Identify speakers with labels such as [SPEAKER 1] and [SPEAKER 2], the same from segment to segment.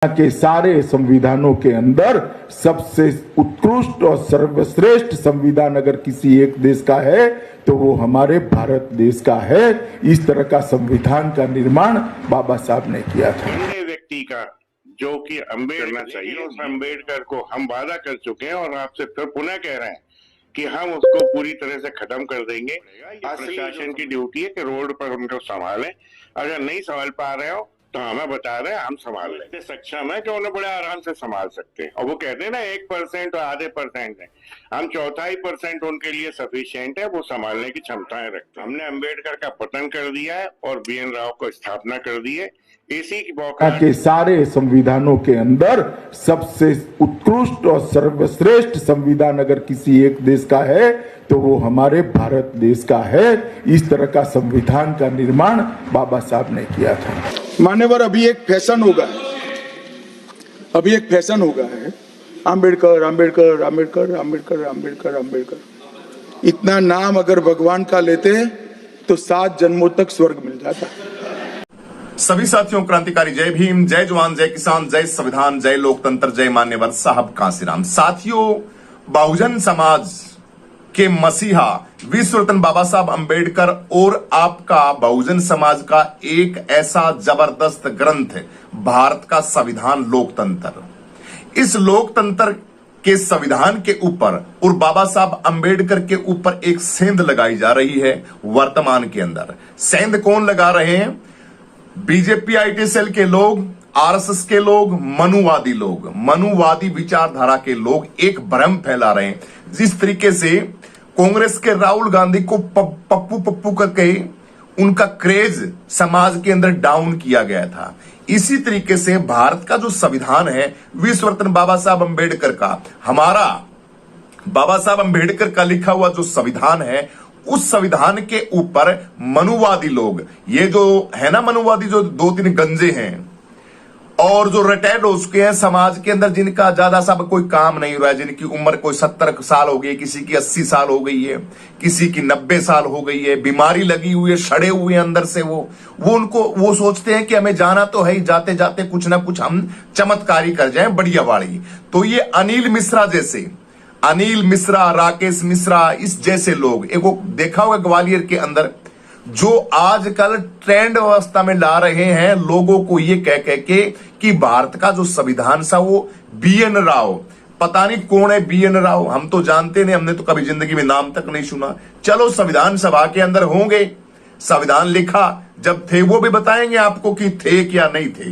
[SPEAKER 1] के सारे संविधानों के अंदर सबसे उत्कृष्ट और सर्वश्रेष्ठ संविधान अगर किसी एक देश का है तो वो हमारे भारत देश का है। इस तरह का संविधान का निर्माण बाबा साहब ने किया था।
[SPEAKER 2] व्यक्ति का जो कि अम्बेडकर चाहिए, उस अम्बेडकर को हम वादा कर चुके हैं और आपसे फिर पुनः कह रहे हैं कि हम उसको पूरी तरह से खत्म कर देंगे। प्रशासन की ड्यूटी है कि रोड पर उनको संभालें, अगर नहीं संभाल पा रहे हो तो हमें बता रहे हैं, हम संभाल लेंगे। सक्षम है कि उन्हें बड़े आराम से संभाल सकते हैं। और वो कहते हैं ना 1% और आधे % है, हम 1/4% उनके लिए सफिशिएंट है, वो संभालने की क्षमताएं रखते हैं। हमने अम्बेडकर का पतन कर दिया है और BN राव को स्थापना कर दी है। इसी की
[SPEAKER 1] के सारे संविधानों के अंदर सबसे उत्कृष्ट और सर्वश्रेष्ठ संविधान अगर किसी एक देश का है तो वो हमारे भारत देश का है। इस तरह का संविधान का निर्माण बाबा साहब ने किया था।
[SPEAKER 3] मान्यवर, अभी एक फैशन होगा है आम्बेडकर आम्बेडकर आम्बेडकर आम्बेडकर आम्बेडकर आम्बेडकर। इतना नाम अगर भगवान का लेते तो 7 जन्मों तक स्वर्ग मिल जाता।
[SPEAKER 4] सभी साथियों, क्रांतिकारी जय भीम, जय जवान, जय किसान, जय संविधान, जय लोकतंत्र, जय मान्यवर साहब कांसीराम। साथियों, बहुजन समाज के मसीहा विश्व रत्न बाबा साहब अंबेडकर और आपका बहुजन समाज का एक ऐसा जबरदस्त ग्रंथ है भारत का संविधान लोकतंत्र। इस लोकतंत्र के संविधान के ऊपर और बाबा साहब अंबेडकर के ऊपर एक सेंध लगाई जा रही है वर्तमान के अंदर। सेंध कौन लगा रहे हैं? बीजेपी IT सेल के लोग, RSS के लोग, मनुवादी विचारधारा के लोग एक भ्रम फैला रहे हैं। जिस तरीके से कांग्रेस के राहुल गांधी को पप्पू करके उनका क्रेज समाज के अंदर डाउन किया गया था, इसी तरीके से भारत का जो संविधान है विश्व रत्न बाबा साहब अंबेडकर का, हमारा बाबा साहब अंबेडकर का लिखा हुआ जो संविधान है, उस संविधान के ऊपर मनुवादी लोग, ये जो है ना मनुवादी, जो 2-3 गंजे हैं और जो रिटायर्ड हो चुके हैं समाज के अंदर, जिनका ज्यादा सा कोई काम नहीं हो रहा है, जिनकी उम्र कोई 70 साल हो गई, किसी की 80 साल हो गई है, किसी की 90 साल हो गई है, बीमारी लगी हुई है, सड़े हुए हैं अंदर से, वो सोचते हैं कि हमें जाना तो है ही, जाते जाते कुछ ना कुछ हम चमत्कारी कर जाएं, बढ़िया वाली। तो ये अनिल मिश्रा, राकेश मिश्रा, इस जैसे लोग, एक वो देखा होगा ग्वालियर के अंदर, जो आजकल ट्रेंड अवस्था में ला रहे हैं लोगों को ये कह के कि भारत का जो संविधान था वो BN राव, पता नहीं कौन है BN राव, हम तो जानते नहीं, हमने तो कभी जिंदगी में नाम तक नहीं सुना। चलो संविधान सभा के अंदर होंगे, संविधान लिखा जब थे वो भी बताएंगे आपको कि थे क्या नहीं थे।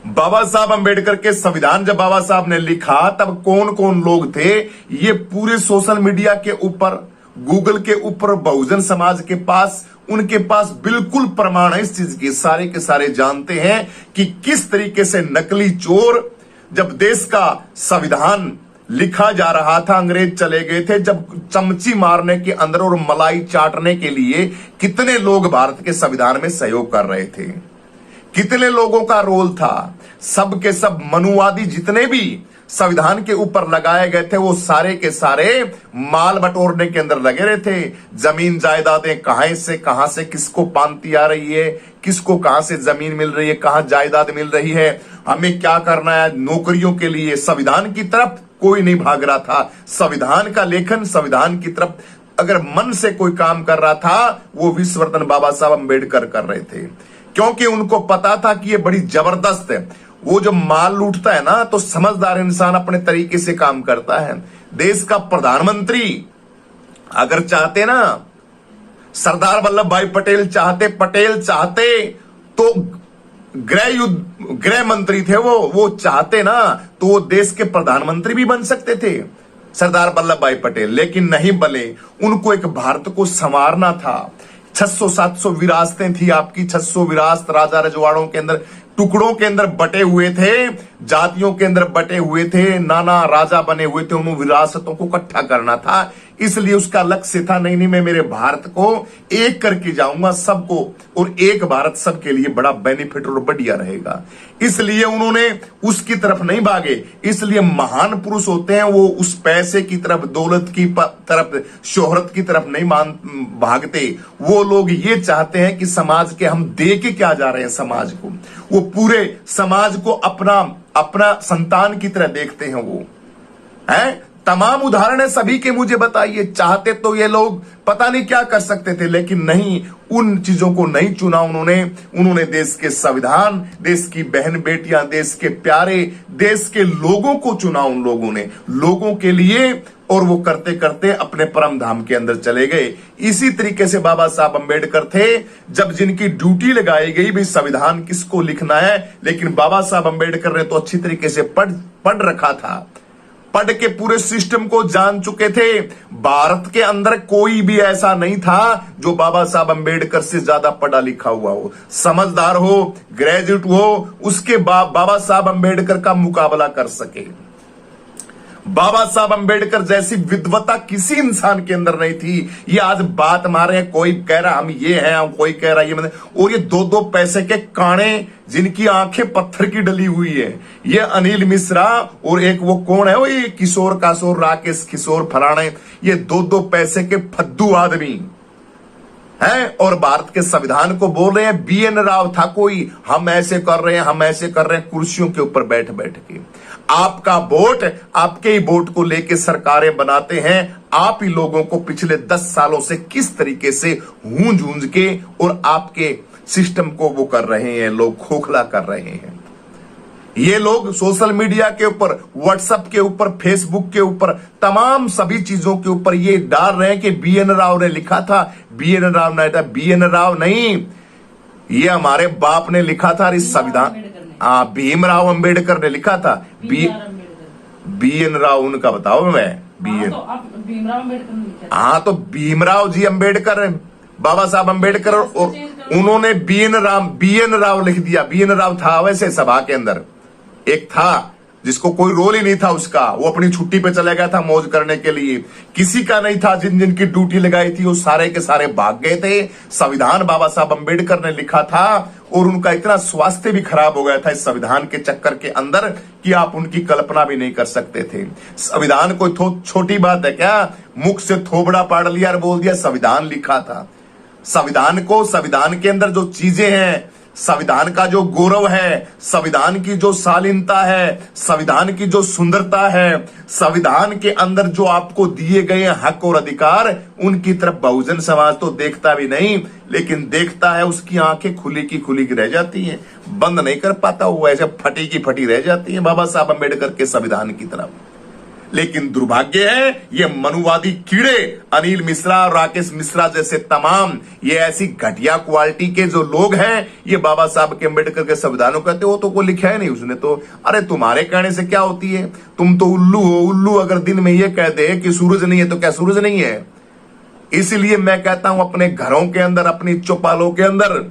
[SPEAKER 4] बाबा साहब अंबेडकर के संविधान जब बाबा साहब ने लिखा तब कौन कौन लोग थे, ये पूरे सोशल मीडिया के ऊपर, गूगल के ऊपर, बहुजन समाज के पास, उनके पास बिल्कुल प्रमाण है इस चीज के। सारे के सारे जानते हैं कि किस तरीके से नकली चोर, जब देश का संविधान लिखा जा रहा था, अंग्रेज चले गए थे, जब चमची मारने के अंदर और मलाई चाटने के लिए कितने लोग भारत के संविधान में सहयोग कर रहे थे, कितने लोगों का रोल था। सब के सब मनुवादी जितने भी संविधान के ऊपर लगाए गए थे, वो सारे के सारे माल बटोरने के अंदर लगे रहे थे। जमीन जायदादें कहां से किसको पांती आ रही है, किसको कहां से जमीन मिल रही है, कहां जायदाद मिल रही है, हमें क्या करना है नौकरियों के लिए, संविधान की तरफ कोई नहीं भाग रहा था। संविधान का लेखन, संविधान की तरफ अगर मन से कोई काम कर रहा था, वो विश्व रत्न बाबा साहब अंबेडकर कर रहे थे, क्योंकि उनको पता था कि ये बड़ी जबरदस्त है। वो जो माल लूटता है ना, तो समझदार इंसान अपने तरीके से काम करता है। देश का प्रधानमंत्री अगर चाहते ना, सरदार वल्लभ भाई पटेल चाहते तो गृह मंत्री थे वो चाहते ना तो वो देश के प्रधानमंत्री भी बन सकते थे, सरदार वल्लभ भाई पटेल, लेकिन नहीं बने। उनको एक भारत को संवारना था। 600-700 विरासतें थी आपकी, 600 विरासत राजा रजवाड़ों के अंदर, टुकड़ों के अंदर बटे हुए थे, जातियों के अंदर बटे हुए थे, नाना राजा बने हुए थे, उन विरासतों को इकट्ठा करना था। इसलिए उसका लक्ष्य था, नहीं मैं मेरे भारत को एक करके जाऊंगा सबको, और एक भारत सबके लिए बड़ा बेनिफिट और बढ़िया रहेगा। इसलिए उन्होंने उसकी तरफ नहीं भागे। इसलिए महान पुरुष होते हैं वो उस पैसे की तरफ, दौलत की तरफ, शोहरत की तरफ नहीं भागते। वो लोग ये चाहते हैं कि समाज के हम दे के क्या जा रहे हैं समाज को, वो पूरे समाज को अपना संतान की तरह देखते हैं। वो है तमाम उदाहरण है सभी के, मुझे बताइए। चाहते तो ये लोग पता नहीं क्या कर सकते थे, लेकिन नहीं, उन चीजों को नहीं चुना उन्होंने देश के संविधान, देश की बहन बेटियां, देश के प्यारे, देश के लोगों को चुना उन लोगों ने, लोगों के लिए। और वो करते करते अपने परम धाम के अंदर चले गए। इसी तरीके से बाबा साहब अंबेडकर थे, जब जिनकी ड्यूटी लगाई गई भाई संविधान किसको लिखना है, लेकिन बाबा साहब अंबेडकर ने तो अच्छी तरीके से पढ़ रखा था, पढ़ के पूरे सिस्टम को जान चुके थे। भारत के अंदर कोई भी ऐसा नहीं था जो बाबा साहब अंबेडकर से ज्यादा पढ़ा लिखा हुआ हो, समझदार हो, ग्रेजुएट हो, उसके बाबा साहब अंबेडकर का मुकाबला कर सके। बाबा साहब अंबेडकर जैसी विद्वता किसी इंसान के अंदर नहीं थी। ये आज बात मारे हैं, कोई कह रहा हम ये हैं, हम कोई कह रहा ये, और ये 2-2 पैसे के काणे जिनकी आंखें पत्थर की डली हुई है, ये अनिल मिश्रा और एक वो कौन है, वो ये किशोर काशोर, राकेश किशोर फलाने, ये 2-2 पैसे के फद्दू आदमी हैं और भारत के संविधान को बोल रहे हैं। BN राव था कोई, हम ऐसे कर रहे हैं, हम ऐसे कर रहे हैं, कुर्सियों के ऊपर बैठ बैठ के। आपका वोट, आपके ही वोट को लेके सरकारें बनाते हैं। आप ही लोगों को पिछले 10 सालों से किस तरीके से गूंज के और आपके सिस्टम को वो कर रहे हैं, लोग खोखला कर रहे हैं। ये लोग सोशल मीडिया के ऊपर, व्हाट्सएप के ऊपर, फेसबुक के ऊपर, तमाम सभी चीजों के ऊपर ये डाल रहे हैं कि BN राव ने लिखा था। BN राव नहीं था, BN राव नहीं, ये हमारे बाप ने लिखा था। इस संविधान भीमराव अंबेडकर ने लिखा था। BN राव उनका बताओ मैं, हाँ तो भीमराव जी अंबेडकर, बाबा साहब अंबेडकर, और उन्होंने BN राव लिख दिया। BN राव था वैसे सभा के अंदर एक था जिसको कोई रोल ही नहीं था उसका, वो अपनी छुट्टी पे चला गया था मौज करने के लिए, किसी का नहीं था। जिनकी ड्यूटी लगाई थी वो सारे के सारे भाग गए थे। संविधान बाबा साहब अंबेडकर ने लिखा था और उनका इतना स्वास्थ्य भी खराब हो गया था इस संविधान के चक्कर के अंदर कि आप उनकी कल्पना भी नहीं कर सकते थे। संविधान कोई छोटी बात है क्या? मुख से थोबड़ा पाड़ लिया और बोल दिया संविधान लिखा था। संविधान के अंदर जो चीजें हैं, संविधान का जो गौरव है, संविधान की जो शालीनता है, संविधान की जो सुंदरता है, संविधान के अंदर जो आपको दिए गए हक और अधिकार, उनकी तरफ बहुजन समाज तो देखता भी नहीं, लेकिन देखता है उसकी आंखें खुली की खुली रह जाती हैं, बंद नहीं कर पाता, वो ऐसे फटी की फटी रह जाती है बाबा साहब अम्बेडकर के संविधान की तरफ। लेकिन दुर्भाग्य है ये मनुवादी कीड़े, अनिल मिश्रा और राकेश मिश्रा जैसे तमाम ये ऐसी घटिया क्वालिटी के जो लोग हैं, ये बाबा साहब के अम्बेडकर के संविधानों कहते हो तो कोई लिखा है नहीं उसने तो। अरे तुम्हारे कहने से क्या होती है, तुम तो उल्लू हो। उल्लू अगर दिन में ये कह दे कि सूरज नहीं है तो क्या सूरज नहीं है? इसलिए मैं कहता हूं अपने घरों के अंदर, अपनी चौपालों के अंदर,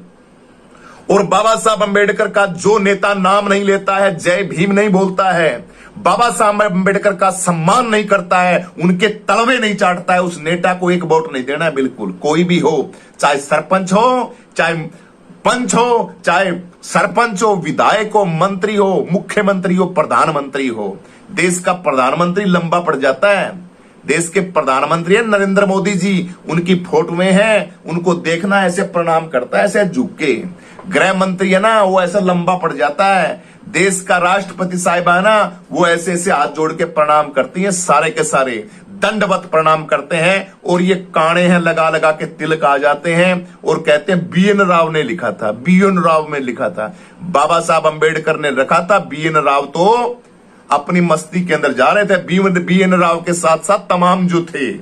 [SPEAKER 4] और बाबा साहब अम्बेडकर का जो नेता नाम नहीं लेता है, जय भीम नहीं बोलता है, बाबा साहब अम्बेडकर का सम्मान नहीं करता है, उनके तलवे नहीं चाटता है, उस नेता को एक वोट नहीं देना है। बिल्कुल कोई भी हो, चाहे सरपंच हो, चाहे पंच हो, चाहे सरपंच हो, विधायक हो, मंत्री हो, मुख्यमंत्री हो, प्रधानमंत्री हो। देश का प्रधानमंत्री लंबा पड़ जाता है। देश के प्रधानमंत्री है नरेंद्र मोदी जी, उनकी फोटो में है, उनको देखना ऐसे प्रणाम करता है, ऐसे झुक के। गृह मंत्री है ना, वो ऐसा लंबा पड़ जाता है। देश का राष्ट्रपति साहिबा है ना, वो ऐसे ऐसे हाथ जोड़ के प्रणाम करती हैं, सारे के सारे दंडवत प्रणाम करते हैं, और ये काने हैं लगा लगा के तिलक आ जाते हैं और कहते हैं BN राव ने लिखा था, BN राव में लिखा था, बाबा साहब अम्बेडकर ने रखा था। BN राव तो अपनी मस्ती के अंदर जा रहे थे। BN राव के साथ साथ तमाम जो थे,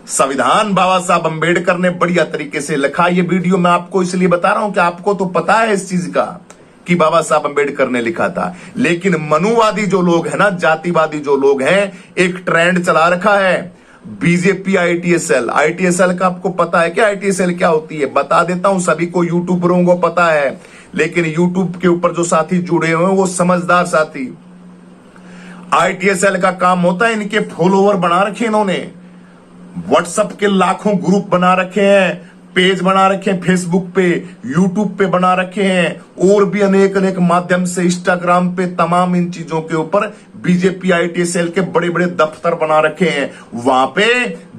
[SPEAKER 4] संविधान बाबा साहब अम्बेडकर ने बढ़िया तरीके से लिखा। ये वीडियो मैं आपको इसलिए बता रहा हूं कि आपको तो पता है इस चीज का कि बाबा साहब अम्बेडकर ने लिखा था, लेकिन मनुवादी जो लोग हैं ना, जातिवादी जो लोग हैं, एक ट्रेंड चला रखा है बीजेपी ITSL का आपको पता है क्या? ITSL क्या होती है बता देता हूं, सभी को यूट्यूबरों को पता है, लेकिन यूट्यूब के ऊपर जो साथी जुड़े हुए हैं वो समझदार साथी। ITSL का काम होता है, इनके फॉलोवर बना रखे इन्होंने, व्हाट्सएप के लाखों ग्रुप बना रखे हैं, पेज बना रखे हैं, फेसबुक पे, यूट्यूब पे बना रखे हैं, और भी अनेक अनेक माध्यम से, इंस्टाग्राम पे, तमाम इन चीजों के ऊपर बीजेपी आईटी सेल के बड़े बड़े दफ्तर बना रखे हैं। वहां पे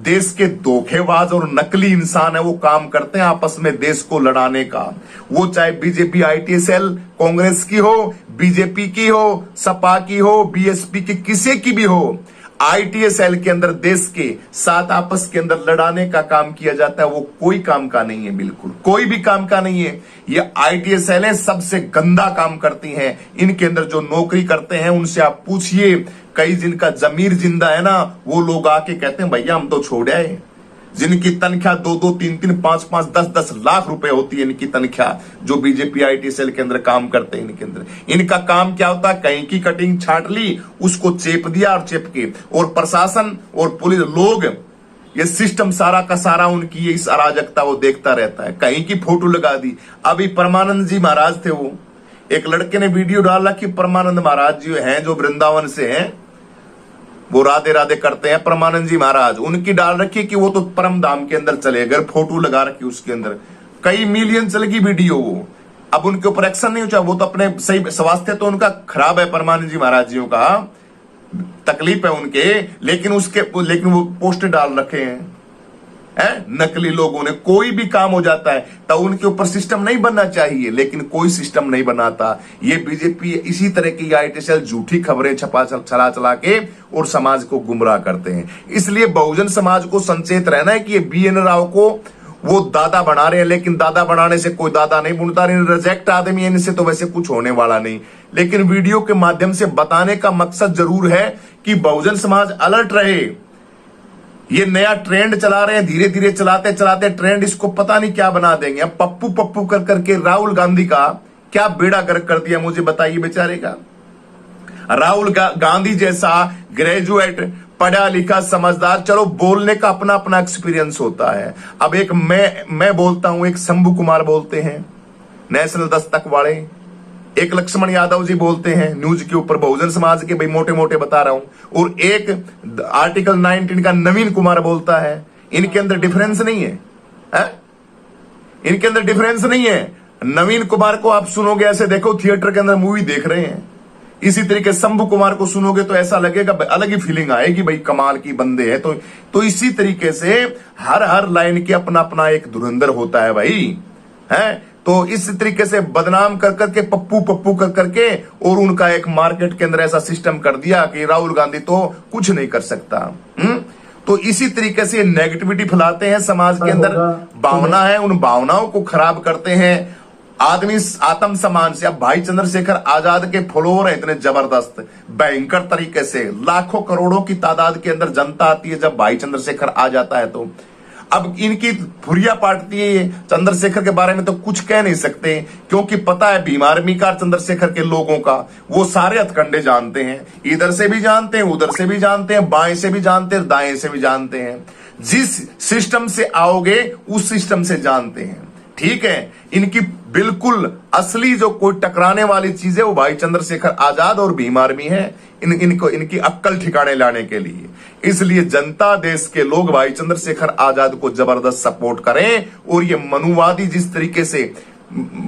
[SPEAKER 4] देश के धोखेबाज और नकली इंसान है वो काम करते हैं आपस में देश को लड़ाने का। वो चाहे बीजेपी आईटी सेल कांग्रेस की हो, बीजेपी की हो, सपा की हो, बीएसपी की, किसी की भी हो, आईटीएस सेल के अंदर देश के साथ आपस के अंदर लड़ाने का काम किया जाता है। वो कोई काम का नहीं है, बिल्कुल कोई भी काम का नहीं है। ये आईटीएस सेल सबसे गंदा काम करती हैं। इनके अंदर जो नौकरी करते हैं उनसे आप पूछिए, कई जिनका जमीर जिंदा है ना, वो लोग आके कहते हैं भैया हम तो छोड़ आए। जिनकी तनख्वाह 2-2, 3-3, 5-5, 10-10 लाख रुपए होती है इनकी तनख्वाह, जो बीजेपी आईटी सेल के अंदर काम करते हैं। इनके अंदर इनका काम क्या होता है, कहीं की कटिंग छाट ली, उसको चेप दिया और चिपके, और प्रशासन और पुलिस लोग, ये सिस्टम सारा का सारा उनकी इस अराजकता वो देखता रहता है। कहीं की फोटो लगा दी। अभी परमानंद जी महाराज थे, वो एक लड़के ने वीडियो डाला कि परमानंद महाराज जी हैं जो वृंदावन से हैं, वो राधे राधे करते हैं परमानंद जी महाराज, उनकी डाल रखी कि वो तो परम धाम के अंदर चले गए, फोटो लगा रखी उसके अंदर, कई मिलियन चल गई वीडियो वो। अब उनके ऊपर एक्शन नहीं हो, वो तो अपने सही स्वास्थ्य तो उनका खराब है, परमानंद जी महाराज जी का तकलीफ है उनके, लेकिन वो पोस्ट डाल रखे हैं नकली लोगों ने। कोई भी काम हो जाता है तो उनके ऊपर सिस्टम नहीं बनना चाहिए, लेकिन कोई सिस्टम नहीं बनाता। ये बीजेपी इसी तरह की आईटी सेल झूठी खबरें चला के और समाज को गुमराह करते हैं। इसलिए बहुजन समाज को संचेत रहना है कि ये बीएन राव को वो दादा बना रहे हैं, लेकिन दादा बनाने से कोई दादा नहीं बनता। रिजेक्ट आदमी है, इनसे तो वैसे कुछ होने वाला नहीं, लेकिन वीडियो के माध्यम से बताने का मकसद जरूर है कि बहुजन समाज अलर्ट रहे। ये नया ट्रेंड चला रहे हैं, धीरे धीरे चलाते चलाते ट्रेंड इसको पता नहीं क्या बना देंगे। अब पप्पू पप्पू कर करके राहुल गांधी का क्या बेड़ा गर्क कर दिया, मुझे बताइए बेचारे का। राहुल गांधी जैसा ग्रेजुएट, पढ़ा लिखा, समझदार, चलो बोलने का अपना अपना एक्सपीरियंस होता है। अब एक मैं बोलता हूं, एक शंभू कुमार बोलते हैं नेशनल दस्तक वाले, एक लक्ष्मण यादव जी बोलते हैं न्यूज के ऊपर बहुजन समाज के, भाई मोटे मोटे बता रहा हूं, और एक आर्टिकल 19 का नवीन कुमार बोलता है। इनके अंदर डिफरेंस नहीं है, इनके अंदर डिफरेंस नहीं है। नवीन कुमार को आप सुनोगे ऐसे देखो थिएटर के अंदर मूवी देख रहे हैं, इसी तरीके शंभू कुमार को सुनोगे तो ऐसा लगेगा, अलग ही फीलिंग आएगी, भाई कमाल की बंदे हैं। तो इसी तरीके से हर लाइन के अपना अपना एक धुरंधर होता है भाई, है। तो इस तरीके से बदनाम कर करके, पप्पू पप्पू कर करके, और उनका एक मार्केट के अंदर ऐसा सिस्टम कर दिया कि राहुल गांधी तो कुछ नहीं कर सकता। तो इसी तरीके से नेगेटिविटी फैलाते हैं समाज के अंदर, भावना है, उन भावनाओं को खराब करते हैं। आदमी आत्म सम्मान से, अब भाई चंद्रशेखर आजाद के फॉलोअर है इतने जबरदस्त, भयंकर तरीके से, लाखों करोड़ों की तादाद के अंदर जनता आती है जब भाई चंद्रशेखर आ जाता है। तो अब इनकी फुरिया पाटती है चंद्रशेखर के बारे में तो कुछ कह नहीं सकते, क्योंकि पता है भीम आर्मी का चंद्रशेखर के लोगों का, वो सारे हथकंडे जानते हैं, इधर से भी जानते हैं, उधर से भी जानते हैं, बाएं से भी जानते हैं, दाएं से भी जानते हैं। जिस सिस्टम से आओगे उस सिस्टम से जानते हैं, ठीक है। इनकी बिल्कुल असली जो कोई टकराने वाली चीज है वो भाई चंद्रशेखर आजाद और भीम आर्मी है, इनकी अक्कल ठिकाने लाने के लिए। इसलिए जनता, देश के लोग भाई चंद्रशेखर आजाद को जबरदस्त सपोर्ट करें, और ये मनुवादी जिस तरीके से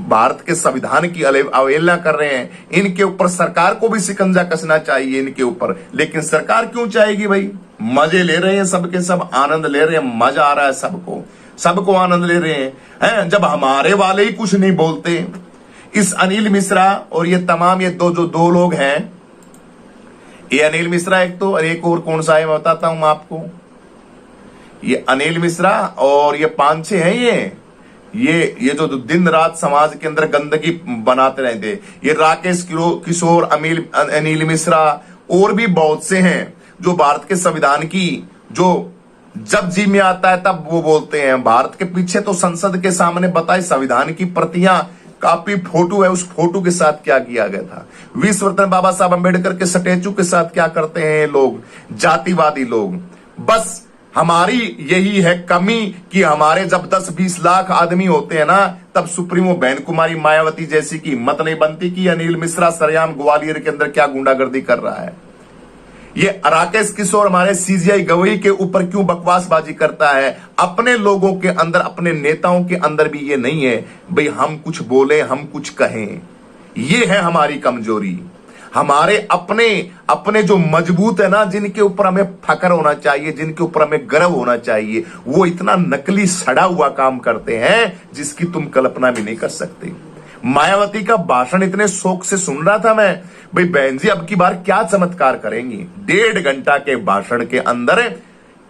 [SPEAKER 4] भारत के संविधान की अवहेलना कर रहे हैं, इनके ऊपर सरकार को भी शिकंजा कसना चाहिए इनके ऊपर। लेकिन सरकार क्यों चाहेगी भाई, मजे ले रहे हैं सबके सब, आनंद ले रहे हैं, मजा आ रहा है सबको आनंद ले रहे हैं, जब हमारे वाले ही कुछ नहीं बोलते। इस अनिल मिश्रा और ये तमाम ये दो लोग हैं, ये अनिल मिश्रा एक तो, और एक और कौन सा है मैं बताता हूं आपको। ये अनिल मिश्रा और ये 5-6 हैं, ये जो दिन रात समाज के अंदर गंदगी बनाते रहते, ये राकेश किशोर, अनिल मिश्रा और भी बहुत से हैं जो भारत के संविधान की, जो जब जी में आता है तब वो बोलते हैं। भारत के पीछे तो संसद के सामने बताए संविधान की प्रतियां, कापी, फोटो है, उस फोटो के साथ क्या किया गया था। विश्व रत्न बाबा साहब अंबेडकर के स्टैचू के साथ क्या करते हैं लोग, जातिवादी लोग। बस हमारी यही है कमी कि हमारे जब 10-20 लाख आदमी होते हैं ना, तब सुप्रीमो बहन कुमारी मायावती जैसी की हिम्मत नहीं बनती कि अनिल मिश्रा सरेआम ग्वालियर के अंदर क्या गुंडागर्दी कर रहा है। ये राकेश किशोर हमारे सीजीआई गवई के ऊपर क्यों बकवासबाजी करता है? अपने लोगों के अंदर, अपने नेताओं के अंदर भी ये नहीं है भाई हम कुछ बोले, हम कुछ कहें। ये है हमारी कमजोरी। हमारे अपने जो मजबूत है ना, जिनके ऊपर हमें फख्र होना चाहिए, जिनके ऊपर हमें गर्व होना चाहिए, वो इतना नकली सड़ा हुआ काम करते हैं जिसकी तुम कल्पना भी नहीं कर सकते। मायावती का भाषण इतने शौक से सुन रहा था मैं, भाई बहन जी अब की बार क्या चमत्कार करेंगी। 1.5 घंटा के भाषण के अंदर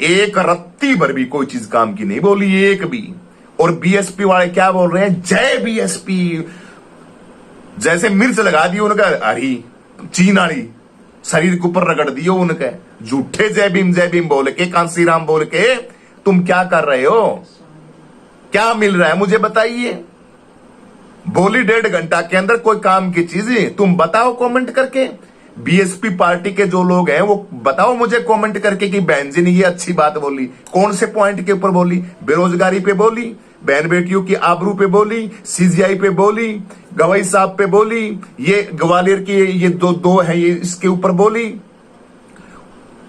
[SPEAKER 4] एक रत्ती भर भी कोई चीज काम की नहीं बोली, एक भी। और बीएसपी वाले क्या बोल रहे हैं? जय बीएसपी। जैसे मिर्च लगा दी उनका, हरी चीन वाली शरीर के ऊपर रगड़ दियो उनके। झूठे जय भीम बोल के, कांसी राम बोल के तुम क्या कर रहे हो? क्या मिल रहा है मुझे बताइए। बोली 1.5 घंटा के अंदर कोई काम की चीज तुम बताओ कमेंट करके। बीएसपी पार्टी के जो लोग हैं वो बताओ मुझे कमेंट करके कि बहन जी ने ये अच्छी बात बोली। कौन से पॉइंट के ऊपर बोली? बेरोजगारी पे बोली, बहन बेटियों की आबरू पे बोली, सीजीआई पे बोली, गवई साहब पे बोली, ये ग्वालियर की ये दो है ये इसके ऊपर बोली,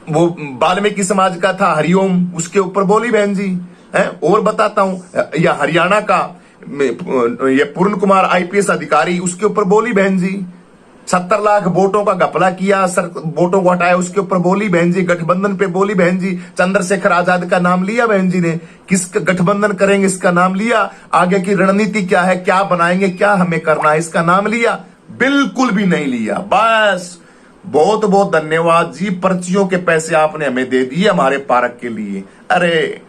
[SPEAKER 4] वो वाल्मीकि समाज का था हरिओम उसके ऊपर बोली बहन जी है। और बताता हूं, या हरियाणा का ये पूर्ण कुमार आईपीएस अधिकारी उसके ऊपर बोली बहन जी। 70 लाख वोटों का घपला किया, वोटों को हटाया उसके ऊपर बोली बहन जी। गठबंधन पे बोली बहन जी। चंद्रशेखर आजाद का नाम लिया बहन जी ने, किस गठबंधन करेंगे इसका नाम लिया। आगे की रणनीति क्या है, क्या बनाएंगे, क्या हमें करना है, इसका नाम लिया? बिल्कुल भी नहीं लिया। बस बहुत बहुत धन्यवाद जी, पर्चियों के पैसे आपने हमें दे दिए हमारे पार्क के लिए। अरे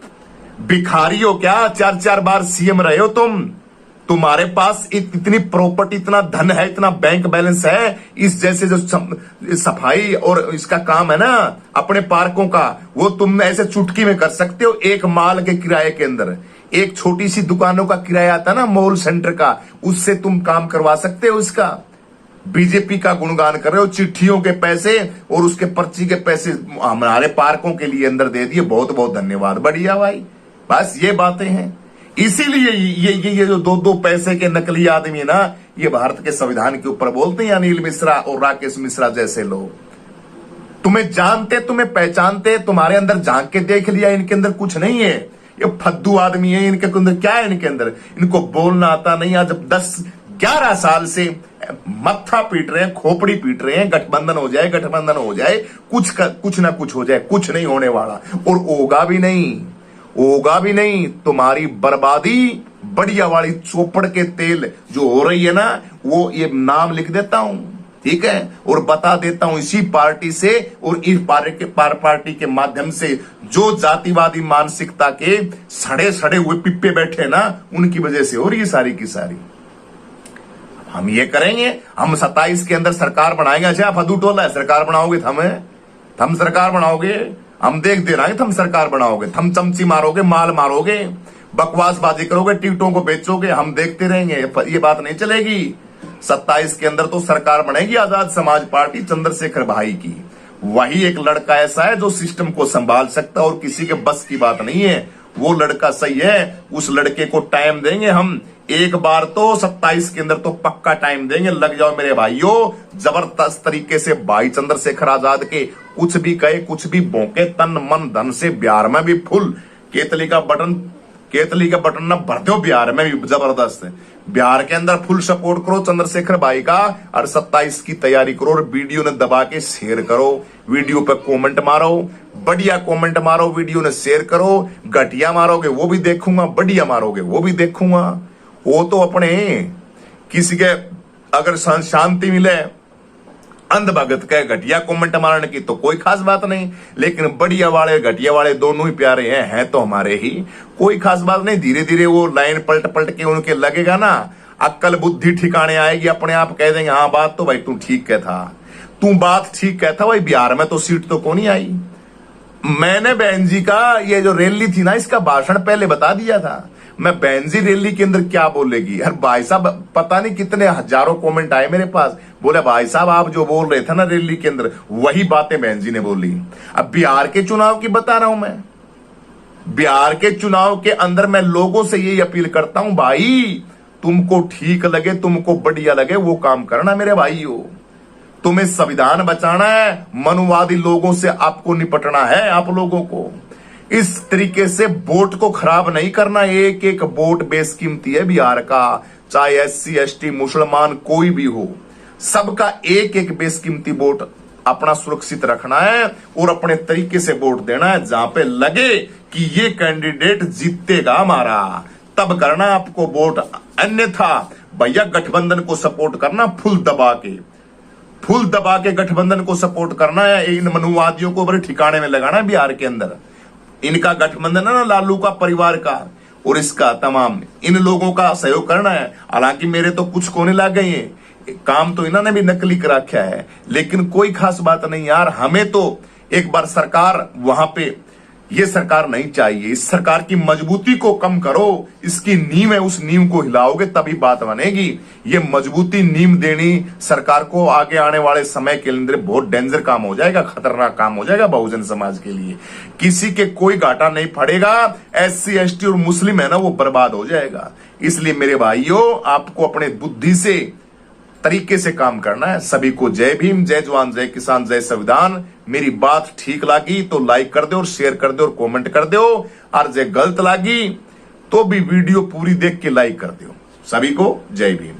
[SPEAKER 4] भिखारी हो क्या? 4-4 बार सीएम रहे हो तुम, तुम्हारे पास इतनी प्रॉपर्टी, इतना धन है, इतना बैंक बैलेंस है। इस जैसे जो सफाई और इसका काम है ना अपने पार्कों का, वो तुम ऐसे चुटकी में कर सकते हो। एक माल के किराए के अंदर एक छोटी सी दुकानों का किराया आता है ना मॉल सेंटर का, उससे तुम काम करवा सकते हो इसका। बीजेपी का गुणगान कर रहे हो, चिट्ठियों के पैसे और उसके पर्ची के पैसे हमारे पार्कों के लिए अंदर दे दिए। बहुत बहुत धन्यवाद, बढ़िया भाई। बस ये बातें हैं। इसीलिए ये जो दो पैसे के नकली आदमी है ना, ये भारत के संविधान के ऊपर बोलते हैं। अनिल मिश्रा और राकेश मिश्रा जैसे लोग तुम्हें जानते, तुम्हें पहचानते, तुम्हारे अंदर झांक के देख लिया, इनके अंदर कुछ नहीं है। ये फद्दू आदमी है, इनके अंदर क्या है? इनके अंदर इनको बोलना आता नहीं। आज 10-11 साल से मत्था पीट रहे हैं, खोपड़ी पीट रहे हैं, गठबंधन हो जाए, गठबंधन हो जाए, कुछ ना कुछ हो जाए। कुछ नहीं होने वाला और होगा भी नहीं। तुम्हारी बर्बादी बढ़िया वाली चौपड़ के तेल जो हो रही है ना, वो ये नाम लिख देता हूं, ठीक है, और बता देता हूं इसी पार्टी से और इस पार्टी के माध्यम से जो जातिवादी मानसिकता के सड़े हुए पिप्पे बैठे ना, उनकी वजह से हो रही है सारी की सारी। हम ये करेंगे, हम 27 के अंदर सरकार बनाएंगे। अच्छा फदू टोला है, सरकार बनाओगे थम सरकार बनाओगे, हम देख दे रहा है, थम सरकार बनाओगे, थम चमची मारोगे, माल मारोगे, बकवासबाजी करोगे, टिकटों को बेचोगे, हम देखते रहेंगे। ये बात नहीं चलेगी। 27 के अंदर तो सरकार बनेगी आजाद समाज पार्टी चंद्रशेखर भाई की। वही एक लड़का ऐसा है जो सिस्टम को संभाल सकता है और किसी के बस की बात नहीं है। वो लड़का सही है, उस लड़के को टाइम देंगे हम। एक बार तो 27 के अंदर तो पक्का टाइम देंगे। लग जाओ मेरे भाइयों, जबरदस्त तरीके से भाई चंद्रशेखर आजाद के कुछ भी कहे, कुछ भी भौंके, तन मन धन से बिहार में भी फुल केतली का बटन ना भर दो। बिहार में भी जबरदस्त, बिहार के अंदर फुल सपोर्ट करो चंद्रशेखर भाई का और 27 की तैयारी करो और वीडियो ने दबा के शेयर करो। वीडियो पे कमेंट मारो, बढ़िया कमेंट मारो, वीडियो ने शेयर करो। घटिया मारोगे वो भी देखूंगा, बढ़िया मारोगे वो भी देखूंगा। वो तो अपने किसी के अगर शांति मिले अंधभगत के घटिया कमेंट मारने की तो कोई खास बात नहीं, लेकिन बढ़िया वाले घटिया वाले दोनों ही प्यारे हैं तो हमारे ही, कोई खास बात नहीं। धीरे धीरे वो लाइन पलट के उनके लगेगा ना, अक्ल बुद्धि ठिकाने आएगी, अपने आप कह देंगे हाँ बात तो भाई तू ठीक कहता, तू बात ठीक कहता भाई। बिहार में तो सीट तो कौन ही आई। मैंने बहन जी का ये जो रैली थी ना, इसका भाषण पहले बता दिया था मैं। बहन जी रैली के अंदर क्या बोलेगी यार भाई साहब, पता नहीं कितने हजारों कमेंट आए मेरे पास, बोले भाई साहब आप जो बोल रहे थे ना रैली के अंदर वही बातें बहन जी ने बोली। अब बिहार के चुनाव की बता रहा हूं मैं। बिहार के चुनाव के अंदर मैं लोगों से यही अपील करता हूं, भाई तुमको ठीक लगे, तुमको बढ़िया लगे वो काम करना मेरे भाइयों। तुम्हें संविधान बचाना है, मनुवादी लोगों से आपको निपटना है। आप लोगों को इस तरीके से वोट को खराब नहीं करना। एक एक वोट बेशकीमती है बिहार का, चाहे SC ST मुसलमान कोई भी हो, सबका एक एक बेशकीमती वोट अपना सुरक्षित रखना है और अपने तरीके से वोट देना है। जहां पे लगे कि ये कैंडिडेट जीतेगा हमारा, तब करना आपको वोट। अन्यथा भैया गठबंधन को सपोर्ट करना, फुल दबा के गठबंधन को सपोर्ट करना है। इन मनुवादियों को बड़े ठिकाने में लगाना है बिहार के अंदर। इनका गठबंधन है ना लालू का परिवार का, और इसका तमाम इन लोगों का सहयोग करना है। हालांकि मेरे तो कुछ कोने लग गए हैं, काम तो इन्होंने भी नकली कर रखा है, लेकिन कोई खास बात नहीं यार। हमें तो एक बार सरकार वहां पे, ये सरकार नहीं चाहिए। इस सरकार की मजबूती को कम करो, इसकी नींव है, उस नींव को हिलाओगे तभी बात बनेगी। ये मजबूती नींव देनी सरकार को आगे आने वाले समय के अंदर बहुत डेंजर काम हो जाएगा, खतरनाक काम हो जाएगा बहुजन समाज के लिए। किसी के कोई घाटा नहीं पड़ेगा, SC ST और मुस्लिम है ना वो बर्बाद हो जाएगा। इसलिए मेरे भाइयों, आपको अपने बुद्धि से तरीके से काम करना है। सभी को जय भीम, जय जवान, जय किसान, जय संविधान। मेरी बात ठीक लगी तो लाइक कर दो और शेयर कर दो और कमेंट कर दो, और जय गलत लगी तो भी वीडियो पूरी देख के लाइक कर दो। सभी को जय भीम।